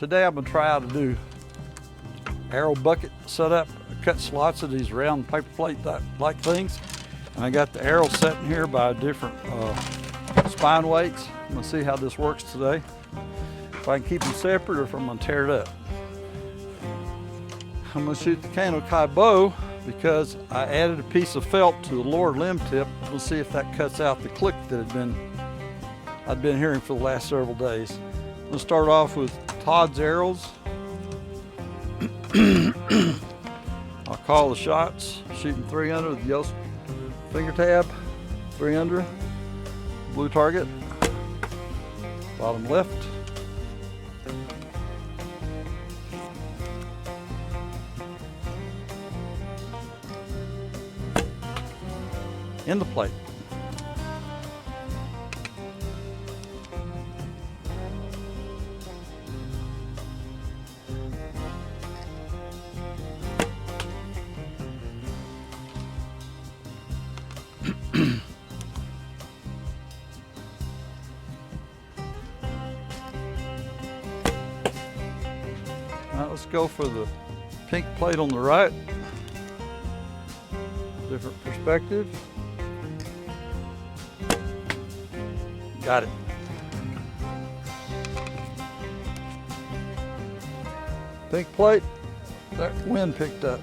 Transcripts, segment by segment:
Today I'm going to try how to do arrow bucket setup. I cut slots of these round paper plate like things. And I got the arrow set in here by different spine weights. I'm going to see how this works today. If I can keep them separate or if I'm going to tear it up. I'm going to shoot the Kaino Kai bow because I added a piece of felt to the lower limb tip. We'll see if that cuts out the click that I'd been hearing for the last several days. I'm going to start off with Todd's arrows. I'll call the shots. Shooting 3 under the yellow finger tab, 3 under, blue target, bottom left. In the plate. Now let's go for the pink plate on the right. Different perspective. Got it. Pink plate, that wind picked up.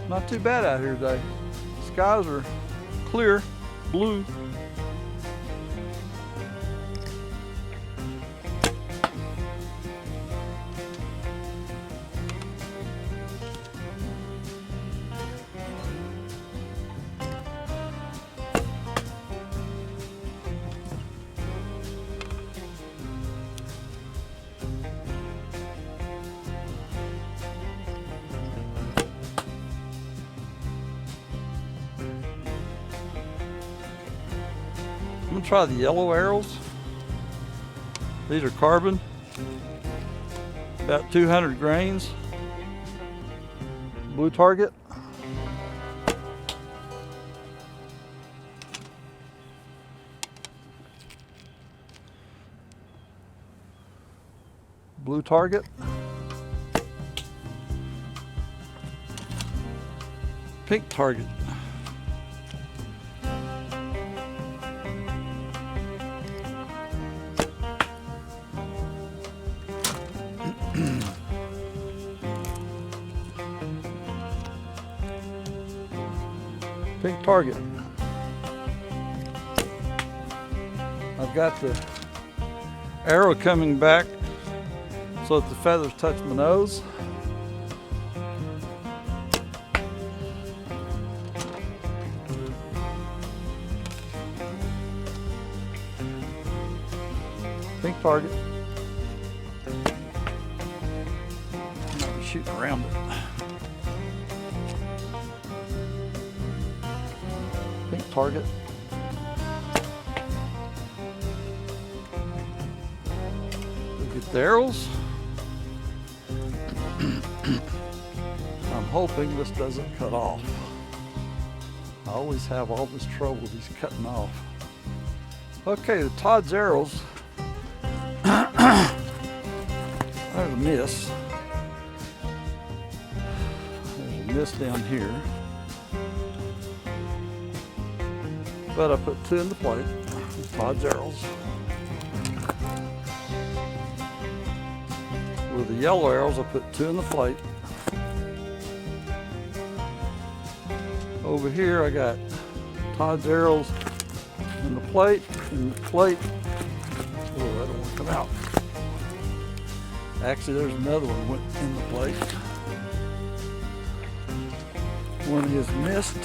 Not too bad out here today. Skies are clear, blue. I'm gonna try the yellow arrows. These are carbon, about 200 grains. Blue target. Blue target. Pink target. Pink target. I've got the arrow coming back so that the feathers touch my nose. Pink target. I'm shooting around it. Pink target. Look at the arrows. I'm hoping this doesn't cut off. I always have all this trouble with these cutting off. Okay, the Todd's arrows. There's a miss. There's a miss down here. But I put 2 in the plate, Todd's arrows. With the yellow arrows, I put 2 in the plate. Over here, I got Todd's arrows in the plate, Oh, that don't want to come out. Actually, there's another one went in the plate. One is missed.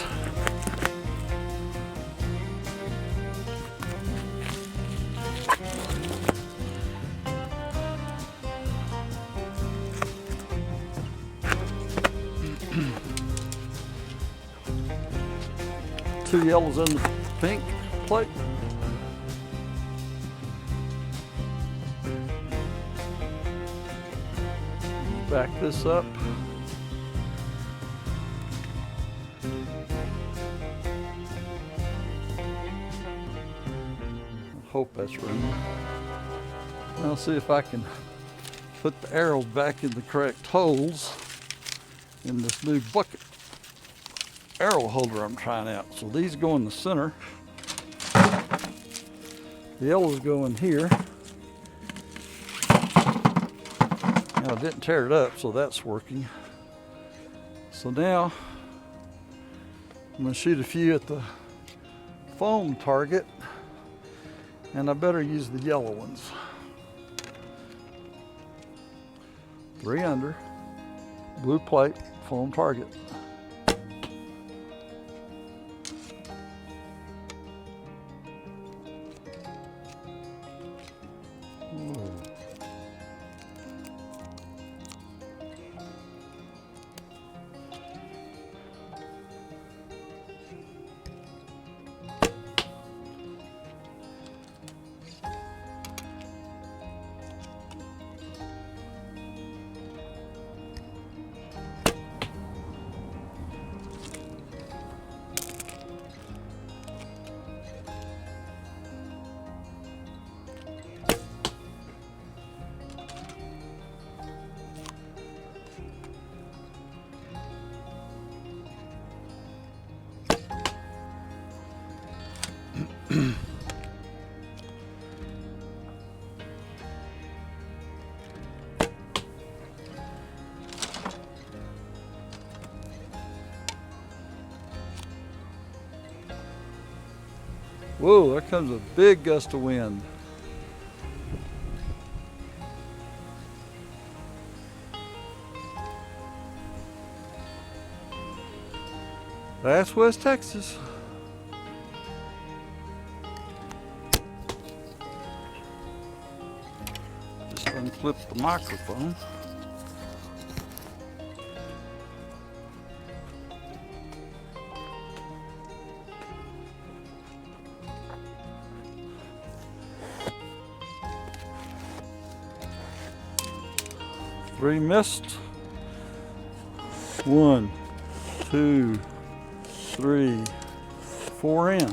Two yellows in the pink plate. Back this up. hope that's room. I'll see if I can put the arrows back in the correct holes in this new bucket arrow holder I'm trying out. So these go in the center. The yellows go in here. Now I didn't tear it up, so that's working. So now I'm going to shoot a few at the foam target, and I better use the yellow ones. 3 under, blue plate, foam target. Whoa. Whoa, there comes a big gust of wind. That's West Texas. Just unclip the microphone. Three missed. 1, 2, 3, 4 in.